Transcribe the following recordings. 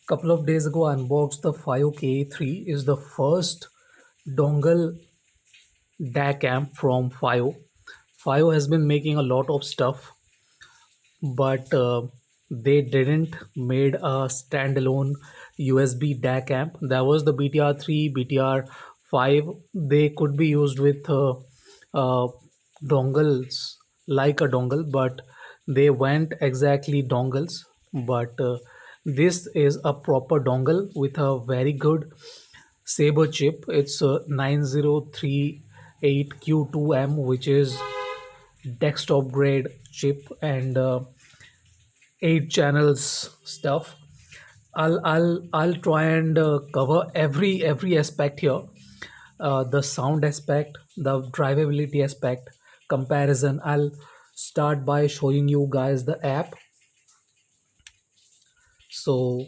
Couple of days ago I unboxed the FiOK3 is the first dongle DAC amp from FiO. FiO has been making a lot of stuff, but they didn't made a standalone USB DAC amp. There was the BTR3, BTR5. They could be used with uh, dongles, like a dongle, but they went exactly dongles. But this is a proper dongle with a very good Saber chip. It's a 9038Q2M, which is desktop grade chip, and 8 channels stuff. I'll try and cover every aspect here. The sound aspect, the drivability aspect, comparison. I'll start by showing you guys the app. So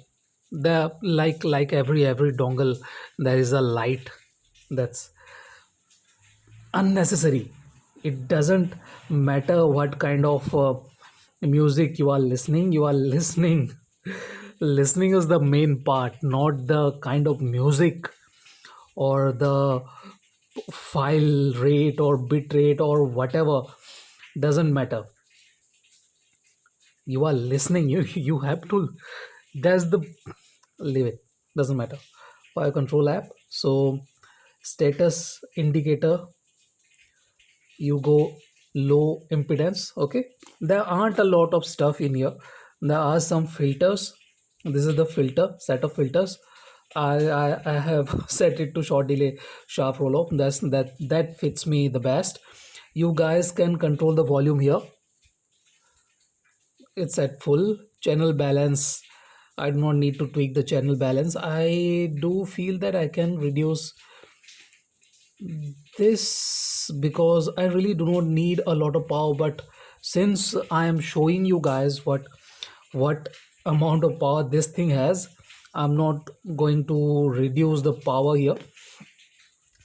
the like every dongle, there is a light that's unnecessary. It doesn't matter what kind of music you are listening. Listening is the main part, not the kind of music or the file rate or bit rate or whatever. Doesn't matter. You are listening. You have to. That's the leave it. Doesn't matter. File control app. So status indicator, you go low impedance. Okay, there aren't a lot of stuff in here. There are some filters. This is the filter set of filters. I have set it to short delay, sharp roll off. That fits me the best. You guys can control the volume here. It's at full. Channel balance, I do not need to tweak the channel balance. I do feel that I can reduce this because I really do not need a lot of power. But since I am showing you guys what amount of power this thing has, I'm not going to reduce the power here.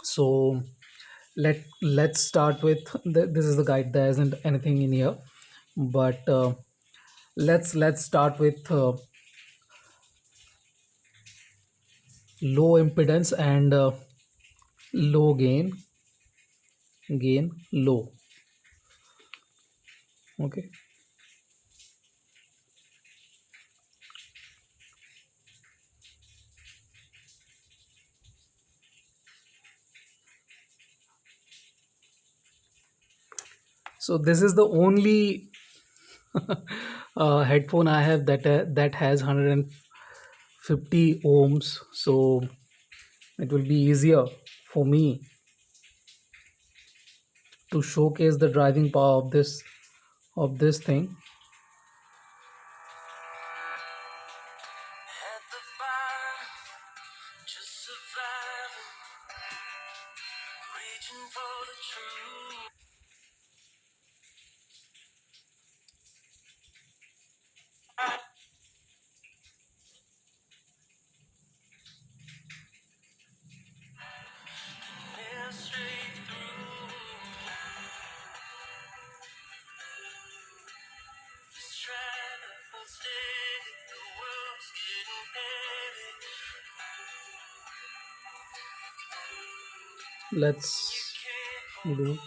So let's start with this is the guide. There isn't anything in here, but let's start with low impedance and low gain low. Okay, so this is the only headphone I have that has 150 ohms, so it will be easier for me to showcase the driving power of this thing. Let's do.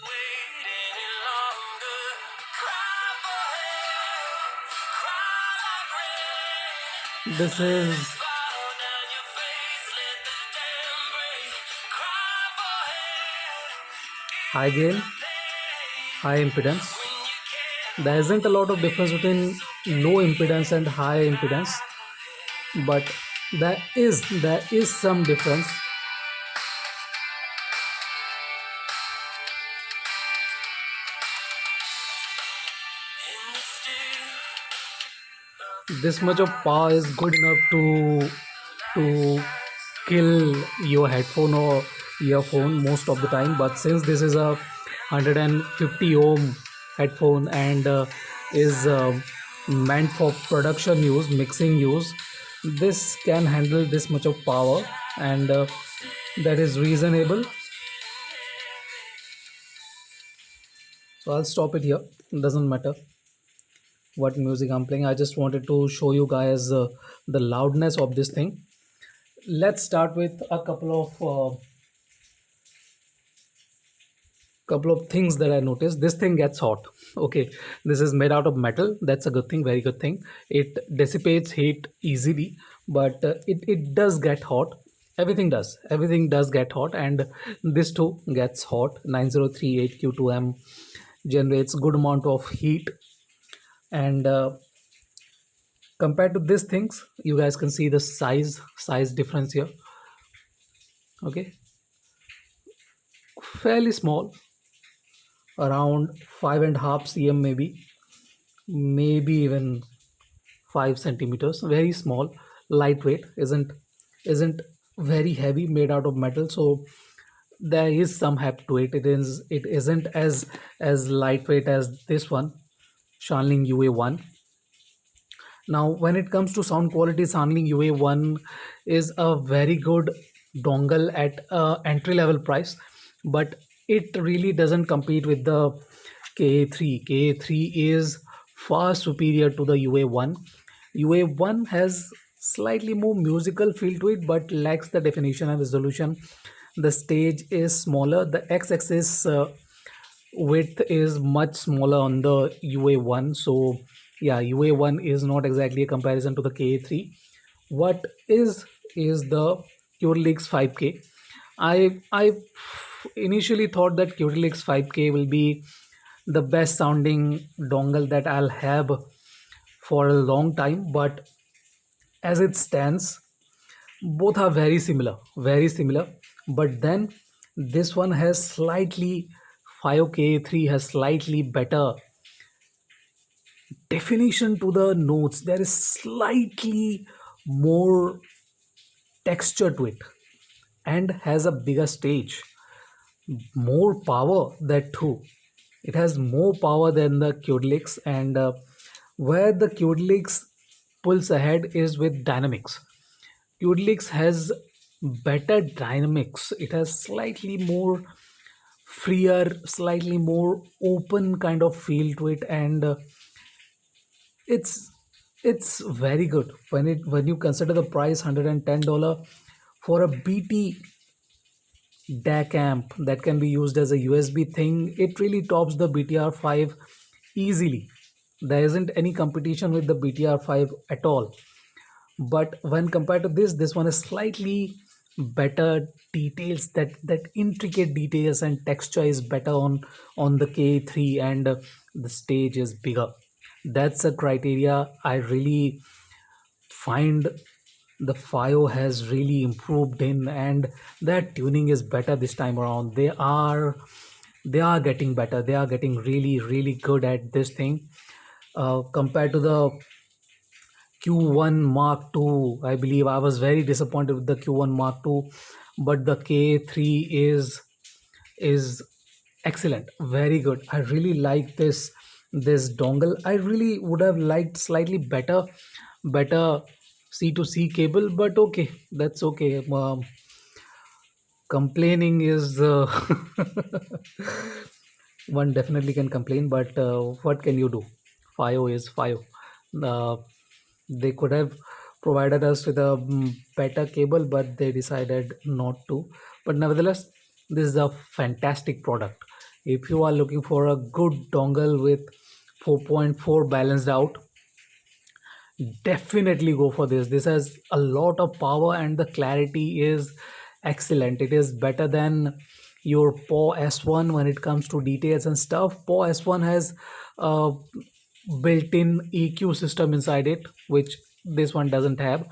This is high gain, high impedance. There isn't a lot of difference between low impedance and high impedance, but there is some difference. This much of power is good enough to kill your headphone or earphone most of the time. But since this is a 150 ohm headphone and is meant for production use, mixing use, this can handle this much of power, and that is reasonable. So I'll stop it here. Doesn't matter what music I'm playing. I just wanted to show you guys the loudness of this thing. Let's start with a couple of things that I noticed. This thing gets hot. Okay, this is made out of metal. That's a good thing, very good thing. It dissipates heat easily, but it does get hot. Everything does get hot, and this too gets hot. 9038Q2M generates good amount of heat, and compared to these things, you guys can see the size difference here. Okay, fairly small, around 5.5 cm, maybe even 5 centimeters. Very small, lightweight, isn't very heavy, made out of metal. So there is some heft to it. It isn't as lightweight as this one, Shanling UA1. Now, when it comes to sound quality, Shanling UA1 is a very good dongle at entry level price, but it really doesn't compete with the KA3. KA3 is far superior to the UA1. UA1 has slightly more musical feel to it, but lacks the definition and resolution. The stage is smaller. The x-axis width is much smaller on the UA1. So yeah, UA1 is not exactly a comparison to the KA3. What is the Curelix 5K. I initially thought that Curelix 5K will be the best sounding dongle that I'll have for a long time, but as it stands, both are very similar. But then this one has slightly 5K3 has slightly better definition to the notes. There is slightly more texture to it and has a bigger stage, more power. That too, it has more power than the Curelix, and where the Curelix pulls ahead is with dynamics. Curelix has better dynamics. It has slightly more freer, slightly more open kind of feel to it, and it's it's very good when you consider the price, $110 for a BT DAC amp that can be used as a USB thing. It really tops the BTR5 easily. There isn't any competition with the BTR5 at all. But when compared to this one is slightly better details. That intricate details and texture is better on the K3, and the stage is bigger. That's a criteria I really find the FIO has really improved in, and their tuning is better this time around. They are getting better. They are getting really good at this thing, compared to the Q1 Mark II. I believe I was very disappointed with the Q1 Mark II, but the K3 is excellent, very good. I really like this dongle. I really would have liked slightly better C2C cable, but okay, that's okay. Complaining is one definitely can complain, but what can you do? FIO is FIO. Uh, they could have provided us with a better cable, but they decided not to. But nevertheless, this is a fantastic product. If you are looking for a good dongle with 4.4 balanced out, definitely go for this. Has a lot of power, and the clarity is excellent. It is better than your PAW S1 when it comes to details and stuff. PAW S1 has a built-in EQ system inside it, which this one doesn't have.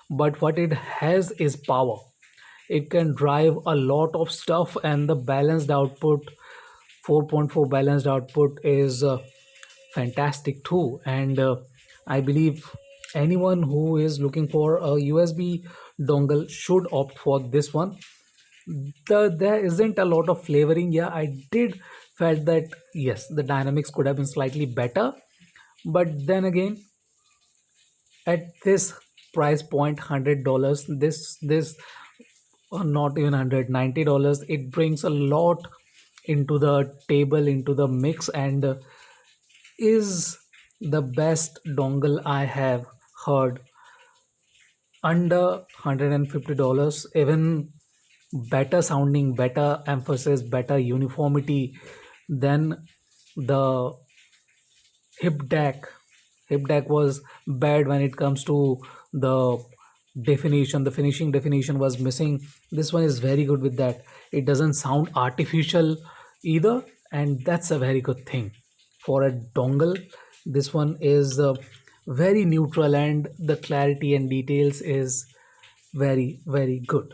But what it has is power. It can drive a lot of stuff, and the balanced output, 4.4 balanced output, is fantastic too. And I believe anyone who is looking for a USB dongle should opt for this one. There isn't a lot of flavoring. Yeah, I did felt that yes, the dynamics could have been slightly better, but then again, at this price point, $100, this or not even $190, it brings a lot into the table, into the mix, and is the best dongle I have heard, under $150, even better sounding, better emphasis, better uniformity than the hip deck. Hip deck was bad when it comes to the definition. The finishing definition was missing. This one is very good with that. It doesn't sound artificial either, and that's a very good thing for a dongle. This one is very neutral, and the clarity and details is very good.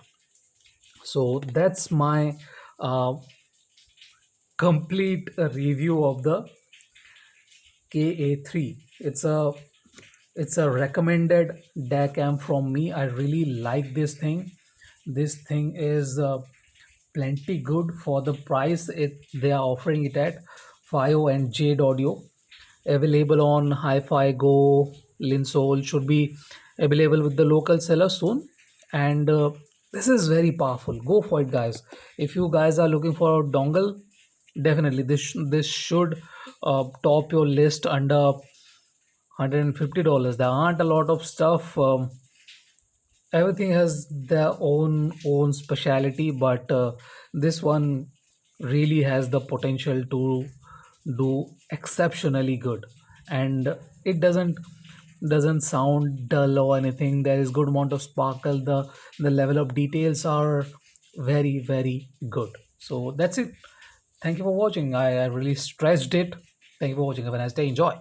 So that's my uh, complete review of the KA3. It's a recommended DAC amp from me. I really like this thing. This thing is plenty good for the price they are offering it at. FiO and Jade Audio, available on Hi-Fi Go, Linsol, should be available with the local seller soon. And this is very powerful. Go for it, guys. If you guys are looking for a dongle, definitely this should top your list under $150. There aren't a lot of stuff. Everything has their own speciality, but this one really has the potential to do exceptionally good, and it doesn't sound dull or anything. There is good amount of sparkle. The level of details are very good. So that's it. Thank you for watching. I really stressed it. Thank you for watching. Have a nice day. Enjoy.